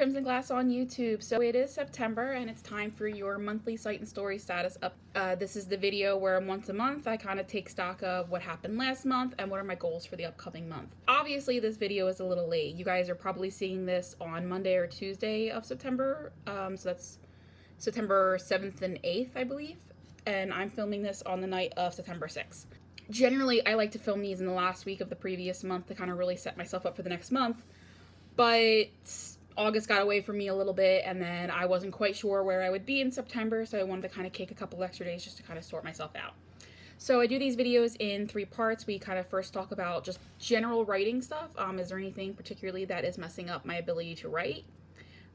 Crimson Glass on YouTube. So it is September and it's time for your monthly Sight and Story status up. This is the video where once a month I kind of take stock of what happened last month and what are my goals for the upcoming month. Obviously this video is a little late. You guys are probably seeing this on Monday or Tuesday of September. So that's September 7th and 8th, I believe. And I'm filming this on the night of September 6th. Generally, I like to film these in the last week of the previous month to kind of really set myself up for the next month. But August got away from me a little bit, and then I wasn't quite sure where I would be in September, so I wanted to kind of take a couple extra days just to kind of sort myself out. So I do these videos in 3 parts. We kind of first talk about just general writing stuff. Is there anything particularly that is messing up my ability to write?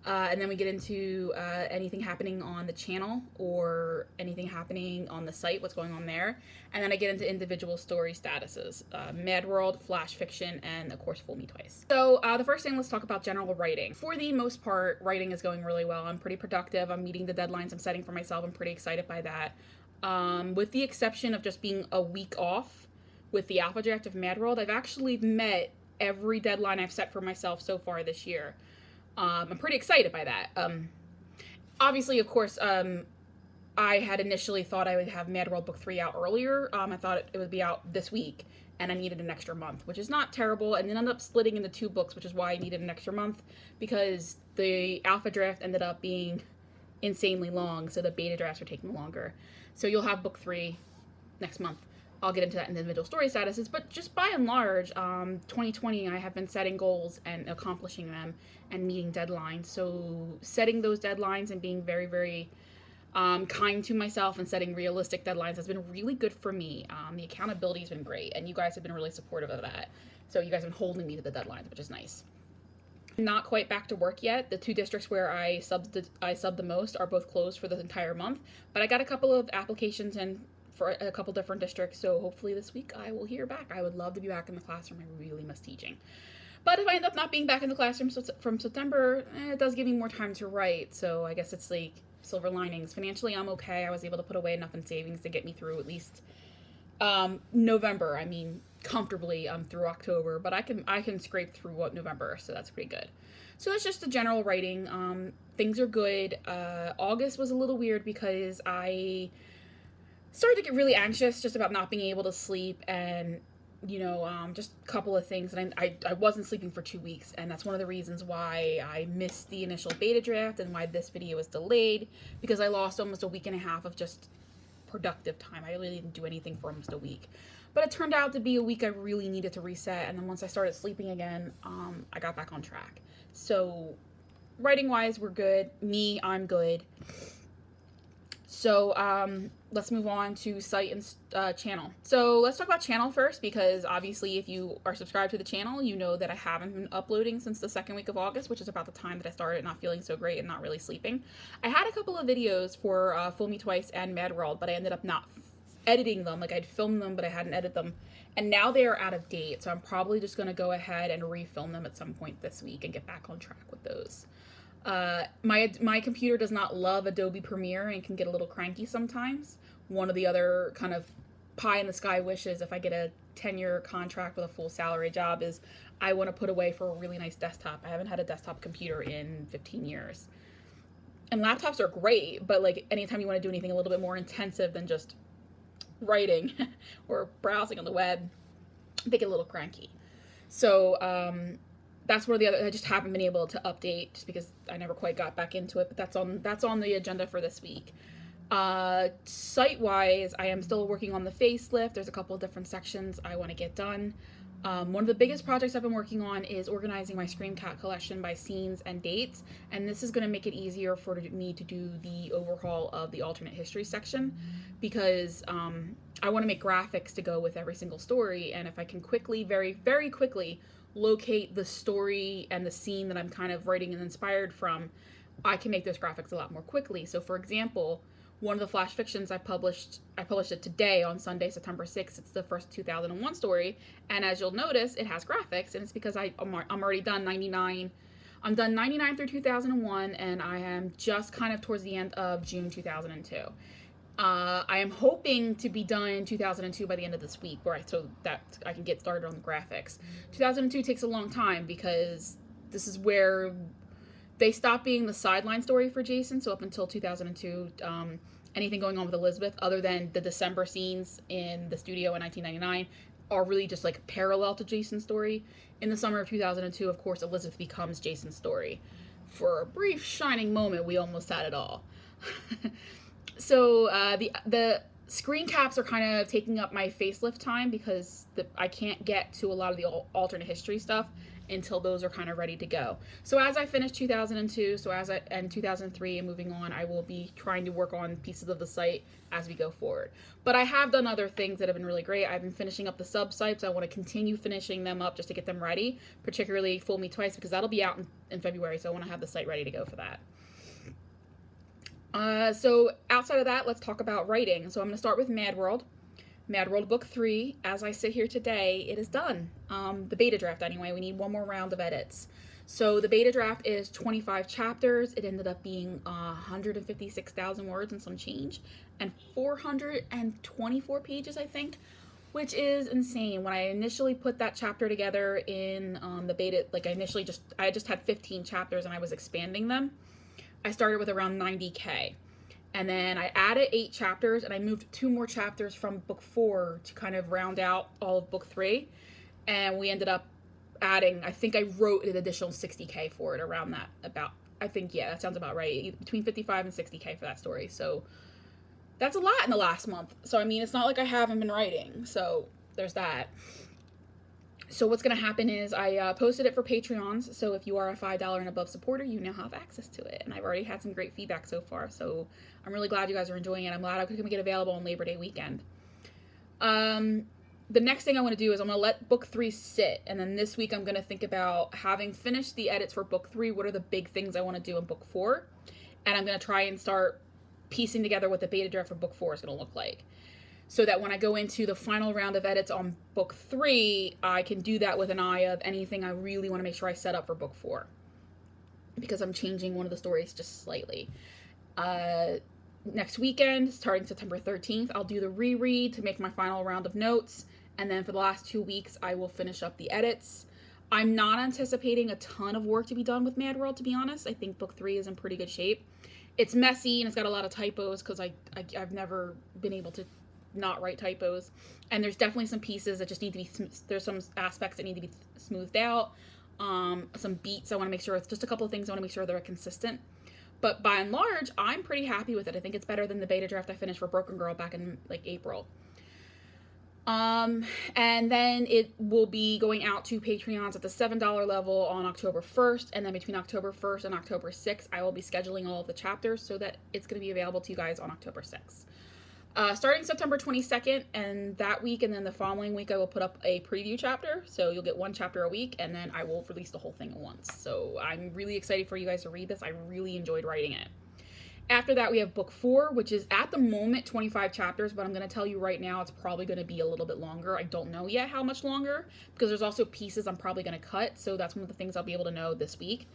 And then we get into anything happening on the channel or anything happening on the site, what's going on there. And then I get into individual story statuses, Mad World, Flash Fiction, and of course Fool Me Twice. So the first thing, let's talk about general writing. For the most part, writing is going really well. I'm pretty productive. I'm meeting the deadlines I'm setting for myself. I'm pretty excited by that. With the exception of just being a week off with the alpha draft of Mad World, I've actually met every deadline I've set for myself so far this year. I'm pretty excited by that. Obviously, of course, I had initially thought I would have Mad World Book 3 out earlier. I thought it would be out this week, and I needed an extra month, which is not terrible, and then ended up splitting into 2 books, which is why I needed an extra month, because the alpha draft ended up being insanely long, so the beta drafts are taking longer. So you'll have Book 3 next month. I'll get into that in the individual story statuses, but just by and large, 2020, I have been setting goals and accomplishing them and meeting deadlines. So setting those deadlines and being very, very kind to myself and setting realistic deadlines has been really good for me. The accountability has been great, and you guys have been really supportive of that. So you guys have been holding me to the deadlines, which is nice. Not quite back to work yet. The 2 districts where I subbed the most are both closed for the entire month, but I got a couple of applications in for a couple different districts, so hopefully this week I will hear back. I would love to be back in the classroom. I really miss teaching. But if I end up not being back in the classroom from September, it does give me more time to write, so I guess it's like silver linings. Financially, I'm okay. I was able to put away enough in savings to get me through at least November. I mean, comfortably through October, but I can scrape through November, so that's pretty good. So that's just the general writing. Things are good. August was a little weird because I started to get really anxious just about not being able to sleep, and just a couple of things, and I wasn't sleeping for 2 weeks, and that's one of the reasons why I missed the initial beta draft and why this video was delayed, because I lost almost a week and a half of just productive time. I really didn't do anything for almost a week, but it turned out to be a week I really needed to reset, and then once I started sleeping again, I got back on track. So writing wise, we're good. I'm good. So let's move on to site and channel. So let's talk about channel first, because obviously if you are subscribed to the channel, you know that I haven't been uploading since the 2nd week of August, which is about the time that I started not feeling so great and not really sleeping. I had a couple of videos for Fool Me Twice and Mad World, but I ended up not editing them. Like, I'd filmed them, but I hadn't edited them. And now they are out of date, so I'm probably just going to go ahead and refilm them at some point this week and get back on track with those. My computer does not love Adobe Premiere and can get a little cranky sometimes. One of the other kind of pie in the sky wishes, if I get a 10-year contract with a full salary job, is I want to put away for a really nice desktop. I haven't had a desktop computer in 15 years. And laptops are great, but like anytime you want to do anything a little bit more intensive than just writing or browsing on the web, they get a little cranky. So that's one of the other, I just haven't been able to update just because I never quite got back into it, but that's on the agenda for this week. Site-wise, I am still working on the facelift. There's a couple of different sections I want to get done. One of the biggest projects I've been working on is organizing my Screamcat collection by scenes and dates, and this is going to make it easier for me to do the overhaul of the alternate history section, because I want to make graphics to go with every single story, and if I can quickly, very, very quickly locate the story and the scene that I'm kind of writing and inspired from, I can make those graphics a lot more quickly. So for example, one of the flash fictions I published it today on Sunday, September 6th. It's the first 2001 story, and as you'll notice, it has graphics, and it's because I'm already done 99. I'm done 99 through 2001, and I am just kind of towards the end of June 2002. I am hoping to be done 2002 by the end of this week, so that I can get started on the graphics. 2002 takes a long time because this is where they stopped being the sideline story for Jason. So up until 2002, anything going on with Elizabeth, other than the December scenes in the studio in 1999, are really just like parallel to Jason's story. In the summer of 2002, of course, Elizabeth becomes Jason's story. For a brief shining moment, we almost had it all. So the screen caps are kind of taking up my facelift time because I can't get to a lot of the alternate history stuff until those are kind of ready to go. So as I finish 2002, and 2003 and moving on, I will be trying to work on pieces of the site as we go forward. But I have done other things that have been really great. I've been finishing up the sub-sites. I want to continue finishing them up just to get them ready, particularly Fool Me Twice, because that'll be out in February, so I want to have the site ready to go for that. So outside of that, let's talk about writing. So I'm going to start with Mad World. Mad World Book 3, as I sit here today, it is done. The beta draft anyway, we need one more round of edits. So the beta draft is 25 chapters. It ended up being 156,000 words and some change, and 424 pages, I think, which is insane. When I initially put that chapter together in the beta, like I just had 15 chapters and I was expanding them. I started with around 90K. And then I added 8 chapters, and I moved 2 more chapters from book 4 to kind of round out all of book 3. And we ended up adding, I think I wrote an additional 60K for it around that. Yeah, that sounds about right. Between 55 and 60K for that story. So that's a lot in the last month. So, I mean, it's not like I haven't been writing. So there's that. So what's going to happen is I posted it for Patreons. So if you are a $5 and above supporter, you now have access to it. And I've already had some great feedback so far. So I'm really glad you guys are enjoying it. I'm glad I could make it available on Labor Day weekend. The next thing I want to do is I'm going to let book 3 sit. And then this week I'm going to think about, having finished the edits for book 3, what are the big things I want to do in book 4? And I'm going to try and start piecing together what the beta draft for book 4 is going to look like, so that when I go into the final round of edits on book 3, I can do that with an eye of anything I really want to make sure I set up for book 4, because I'm changing one of the stories just slightly. Next weekend, starting September 13th, I'll do the reread to make my final round of notes, and then for the last 2 weeks, I will finish up the edits. I'm not anticipating a ton of work to be done with Mad World, to be honest. I think book 3 is in pretty good shape. It's messy, and it's got a lot of typos, because I've never been able to not write typos, and there's definitely some pieces that just need to be there's some aspects that need to be smoothed out, some beats I want to make sure, it's just a couple of things I want to make sure they're consistent, but by and large I'm pretty happy with it. I think it's better than the beta draft I finished for Broken Girl back in like April. And then it will be going out to Patreons at the $7 level on October 1st, and then between October 1st and October 6th I will be scheduling all of the chapters so that it's going to be available to you guys on October 6th. Starting September 22nd and that week, and then the following week, I will put up a preview chapter. So you'll get 1 chapter a week, and then I will release the whole thing at once. So I'm really excited for you guys to read this. I really enjoyed writing it. After that, we have book 4, which is at the moment 25 chapters, but I'm going to tell you right now it's probably going to be a little bit longer. I don't know yet how much longer, because there's also pieces I'm probably going to cut. So that's one of the things I'll be able to know this week.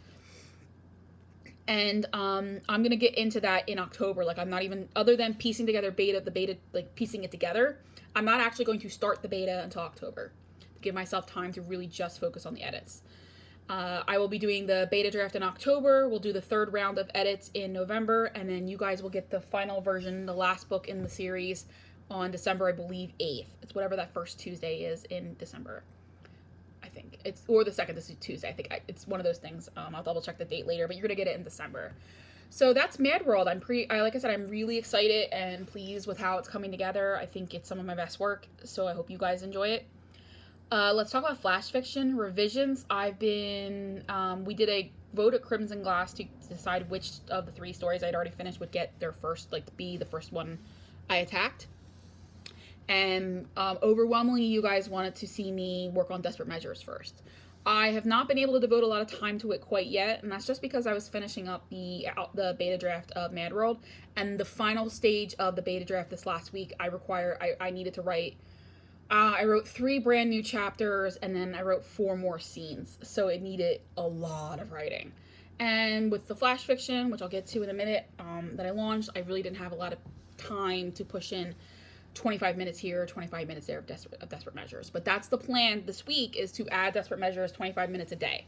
And I'm going to get into that in October. Like, I'm not even, other than piecing together the beta, like piecing it together, I'm not actually going to start the beta until October to give myself time to really just focus on the edits. I will be doing the beta draft in October. We'll do the 3rd round of edits in November, and then you guys will get the final version, the last book in the series, on December, I believe, 8th. It's whatever that first Tuesday is in December. I think it's, or the 2nd, this is Tuesday. I think it's one of those things. I'll double check the date later, but you're gonna get it in December. So that's Mad World. Like I said, I'm really excited and pleased with how it's coming together. I think it's some of my best work, so I hope you guys enjoy it. Let's talk about flash fiction revisions. We did a vote at Crimson Glass to decide which of the 3 stories I'd already finished would get their first, like, be the first one I attacked. And overwhelmingly, you guys wanted to see me work on Desperate Measures first. I have not been able to devote a lot of time to it quite yet, and that's just because I was finishing up the beta draft of Mad World, and the final stage of the beta draft this last week, I needed to write. I wrote 3 brand new chapters, and then I wrote 4 more scenes, so it needed a lot of writing. And with the flash fiction, which I'll get to in a minute, that I launched, I really didn't have a lot of time to push in 25 minutes here, 25 minutes there of Desperate Measures. But that's the plan this week, is to add Desperate Measures 25 minutes a day.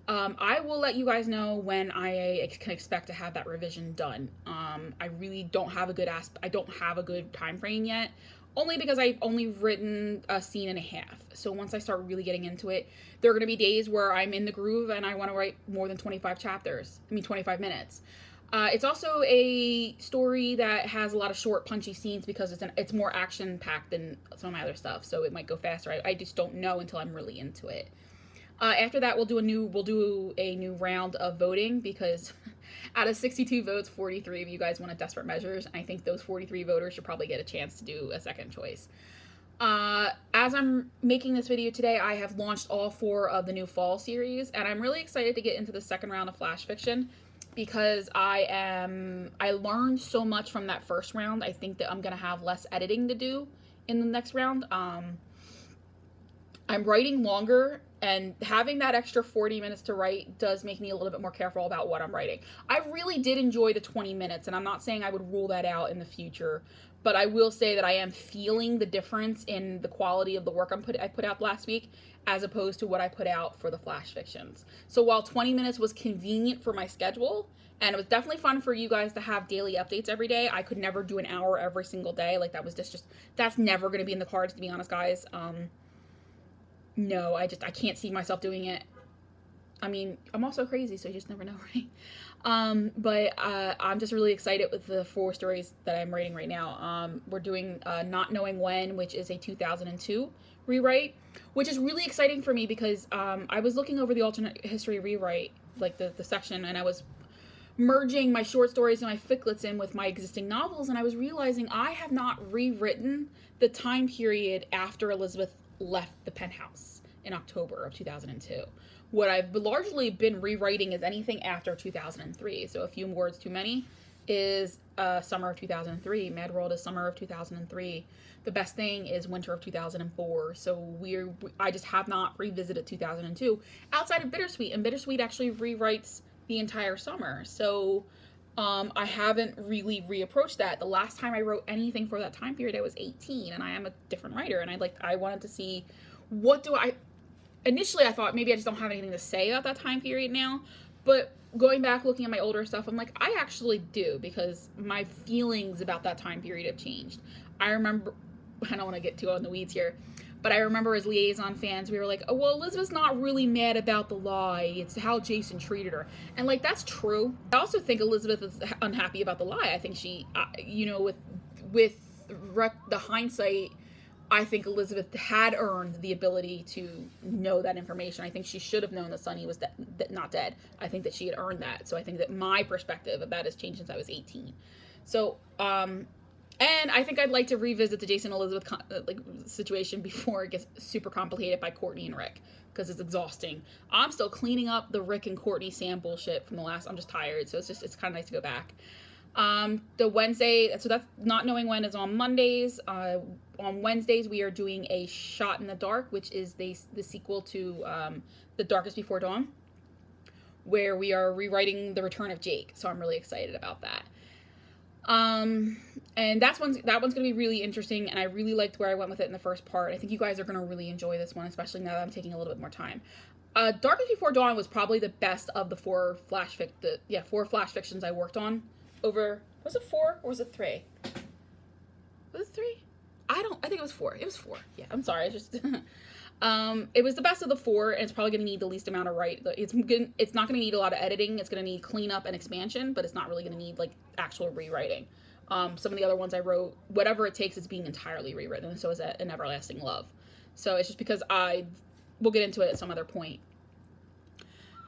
I will let you guys know when I can expect to have that revision done. I really don't have a good I don't have a good time frame yet, only because I've only written a scene and a half. So once I start really getting into it, there are going to be days where I'm in the groove and I want to write more than 25 chapters. 25 minutes. It's also a story that has a lot of short, punchy scenes because it's more action packed than some of my other stuff. So it might go faster. I just don't know until I'm really into it. After that, we'll do a new round of voting because out of 62 votes, 43 of you guys wanted Desperate Measures, and I think those 43 voters should probably get a chance to do a second choice. As I'm making this video today, I have launched all 4 of the new fall series, and I'm really excited to get into the second round of flash fiction because I learned so much from that first round. I think that I'm gonna have less editing to do in the next round. I'm writing longer, and having that extra 40 minutes to write does make me a little bit more careful about what I'm writing. I really did enjoy the 20 minutes, and I'm not saying I would rule that out in the future, but I will say that I am feeling the difference in the quality of the work I put out last week as opposed to what I put out for the flash fictions. So while 20 minutes was convenient for my schedule, and it was definitely fun for you guys to have daily updates every day, I could never do an hour every single day. Like, that was that's never going to be in the cards, to be honest, guys. No, I can't see myself doing it. I mean, I'm also crazy, so you just never know, right? But I'm just really excited with the 4 stories that I'm writing right now. We're doing Not Knowing When, which is a 2002 rewrite, which is really exciting for me because I was looking over the alternate history rewrite, like the section, and I was merging my short stories and my ficlets in with my existing novels, and I was realizing I have not rewritten the time period after Elizabeth left the penthouse in October of 2002. What I've largely been rewriting is anything after 2003. So A Few Words Too Many is summer of 2003. Mad World is summer of 2003. The Best Thing is winter of 2004. So I just have not revisited 2002 outside of Bittersweet, and Bittersweet actually rewrites the entire summer. So I haven't really reapproached that. The last time I wrote anything for that time period, I was 18, and I am a different writer, and I wanted to see initially I thought maybe I just don't have anything to say about that time period now, but going back, looking at my older stuff, I'm like, I actually do, because my feelings about that time period have changed. I remember, I don't want to get too on the weeds here, but I remember as Liaison fans, we were like, oh, well, Elizabeth's not really mad about the lie. It's how Jason treated her. And, like, that's true. I also think Elizabeth is unhappy about the lie. I think she, with the hindsight, I think Elizabeth had earned the ability to know that information. I think she should have known that Sonny was not dead. I think that she had earned that. So I think that my perspective of that has changed since I was 18. So, and I think I'd like to revisit the Jason Elizabeth situation before it gets super complicated by Courtney and Rick, because it's exhausting. I'm still cleaning up the Rick and Courtney Sam bullshit from the last. I'm just tired, so it's kind of nice to go back. The Wednesday, so that's Not Knowing When is on Mondays. On Wednesdays we are doing a Shot in the Dark, which is the sequel to The Darkest Before Dawn, where we are rewriting the return of Jake. So I'm really excited about that. And that one's gonna be really interesting, and I really liked where I went with it in the first part. I think you guys are gonna really enjoy this one, especially now that I'm taking a little bit more time. Darkest Before Dawn was probably the best of the 4 flash fictions I worked on over, was it 4 or was it 3? Was it 3? I think it was 4. It was 4. Yeah, I'm sorry. It was the best of the 4, and it's probably going to need the least amount of it's not going to need a lot of editing. It's going to need cleanup and expansion, but it's not really going to need, like, actual rewriting. Some of the other ones I wrote, whatever it takes is being entirely rewritten, and so is An Everlasting Love. So it's just because we'll get into it at some other point.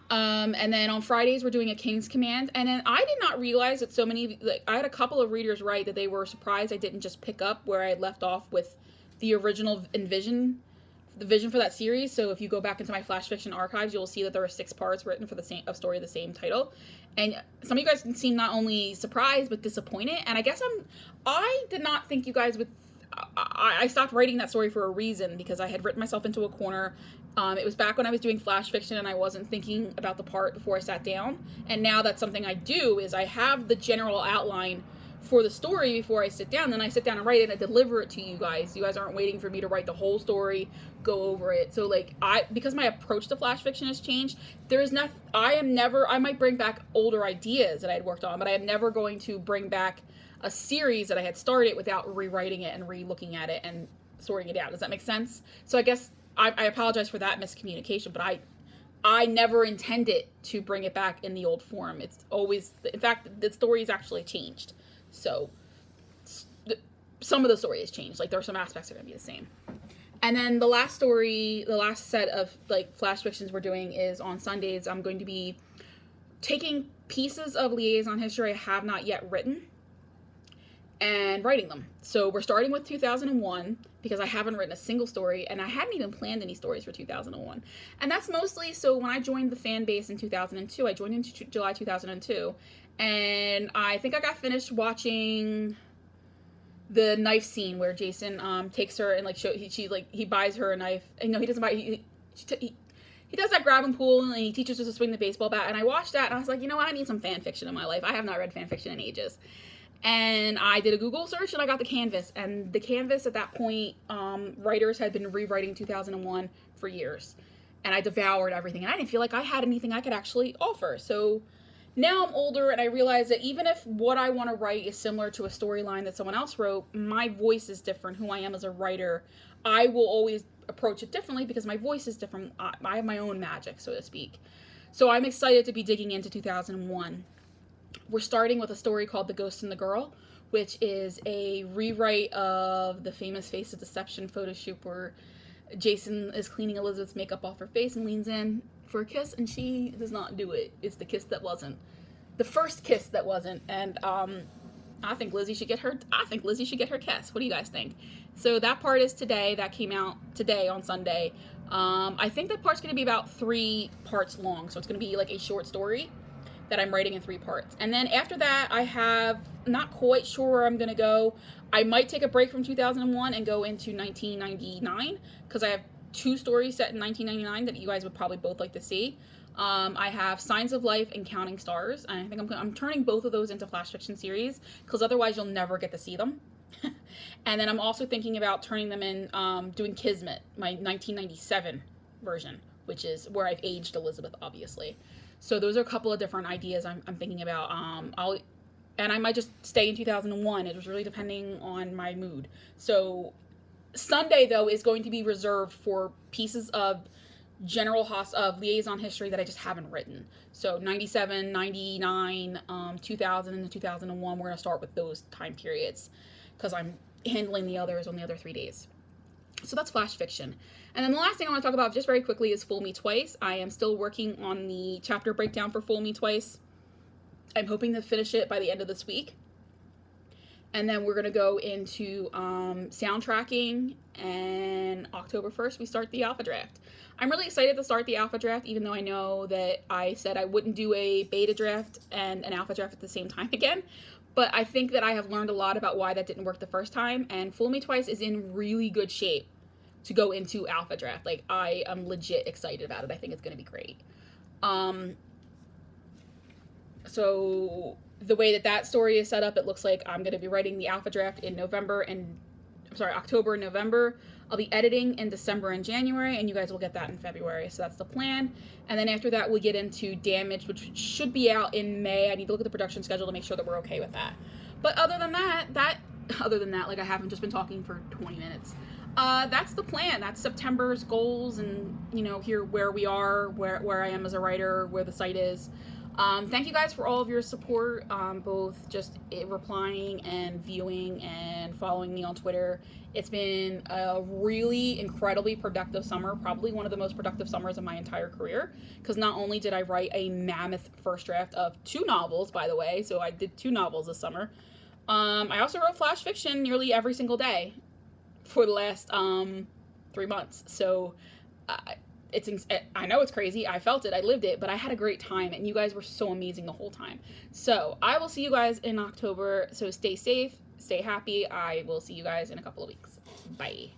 And then on Fridays we're doing A King's Command, and then I did not realize that so many, I had a couple of readers write that they were surprised I didn't just pick up where I had left off with the original vision for that series. So if you go back into my flash fiction archives, you'll see that there are 6 parts written for a story of the same title. And some of you guys seem not only surprised but disappointed, and I guess I did not think you guys would. I stopped writing that story for a reason, because I had written myself into a corner. It was back when I was doing flash fiction and I wasn't thinking about the part before I sat down. And now that's something I do, is I have the general outline for the story before I sit down. Then I sit down and write it and I deliver it to you guys. You guys aren't waiting for me to write the whole story, go over it. So like because my approach to flash fiction has changed, I might bring back older ideas that I had worked on, but I am never going to bring back a series that I had started without rewriting it and re-looking at it and sorting it out. Does that make sense? So I guess I apologize for that miscommunication, but I never intended to bring it back in the old form. It's always, in fact, the story's actually changed. So some of the story has changed. Like there are some aspects that are gonna be the same. And then the last set of like flash fictions we're doing is on Sundays. I'm going to be taking pieces of liaison history I have not yet written and writing them. So we're starting with 2001 because I haven't written a single story and I hadn't even planned any stories for 2001. And that's mostly, so when I joined the fan base in 2002, I joined in July 2002, and I think I got finished watching the knife scene where Jason takes her and like he buys her a knife. And no, he doesn't buy, he does that grab and pull and he teaches her to swing the baseball bat. And I watched that and I was like, you know what, I need some fan fiction in my life. I have not read fan fiction in ages. And I did a Google search and I got the canvas. And the canvas at that point, writers had been rewriting 2001 for years. And I devoured everything. And I didn't feel like I had anything I could actually offer. So now I'm older and I realize that even if what I want to write is similar to a storyline that someone else wrote, my voice is different. Who I am as a writer, I will always approach it differently because my voice is different. I have my own magic, so to speak. So I'm excited to be digging into 2001. We're starting with a story called The Ghost and the Girl, which is a rewrite of the famous Face of Deception photo shoot where Jason is cleaning Elizabeth's makeup off her face and leans in for a kiss, and she does not do it. It's the kiss that wasn't. The first kiss that wasn't. And I think Lizzie should get her kiss. What do you guys think? So that part is today. That came out today on Sunday. I think that part's going to be about 3 parts long, so it's going to be like a short story that I'm writing in 3 parts. And then after that, I have not quite sure where I'm going to go. I might take a break from 2001 and go into 1999 because I have 2 stories set in 1999 that you guys would probably both like to see. I have Signs of Life and Counting Stars, and I think I'm turning both of those into flash fiction series because otherwise you'll never get to see them. And then I'm also thinking about turning them in, doing Kismet, my 1997 version, which is where I've aged Elizabeth, obviously. So those are a couple of different ideas I'm thinking about. And I might just stay in 2001. It was really depending on my mood. So Sunday, though, is going to be reserved for pieces of of liaison history that I just haven't written. So 97, 99, 2000, and 2001, we're going to start with those time periods because I'm handling the others on the other 3 days. So that's flash fiction. And then the last thing I want to talk about just very quickly is Fool Me Twice. I am still working on the chapter breakdown for Fool Me Twice. I'm hoping to finish it by the end of this week. And then we're going to go into soundtracking, and October 1st we start the alpha draft. I'm really excited to start the alpha draft, even though I know that I said I wouldn't do a beta draft and an alpha draft at the same time again. But I think that I have learned a lot about why that didn't work the first time, and Fool Me Twice is in really good shape to go into alpha draft. Like, I am legit excited about it. I think it's going to be great. So the way that story is set up, it looks like I'm going to be writing the alpha draft in October and November. I'll be editing in December and January, and you guys will get that in February. So that's the plan. And then after that, we get into Damage, which should be out in May. I need to look at the production schedule to make sure that we're okay with that. But other than that, like I haven't just been talking for 20 minutes. That's the plan. That's September's goals, and here where we are, where I am as a writer, where the site is. Thank you guys for all of your support, both just replying and viewing and following me on Twitter. It's been a really incredibly productive summer, probably one of the most productive summers of my entire career, because not only did I write a mammoth first draft of 2 novels, by the way, so I did 2 novels this summer. I also wrote flash fiction nearly every single day for the last 3 months. So I know it's crazy. I felt it. I lived it, but I had a great time, and you guys were so amazing the whole time. So I will see you guys in October. So stay safe, stay happy. I will see you guys in a couple of weeks. Bye.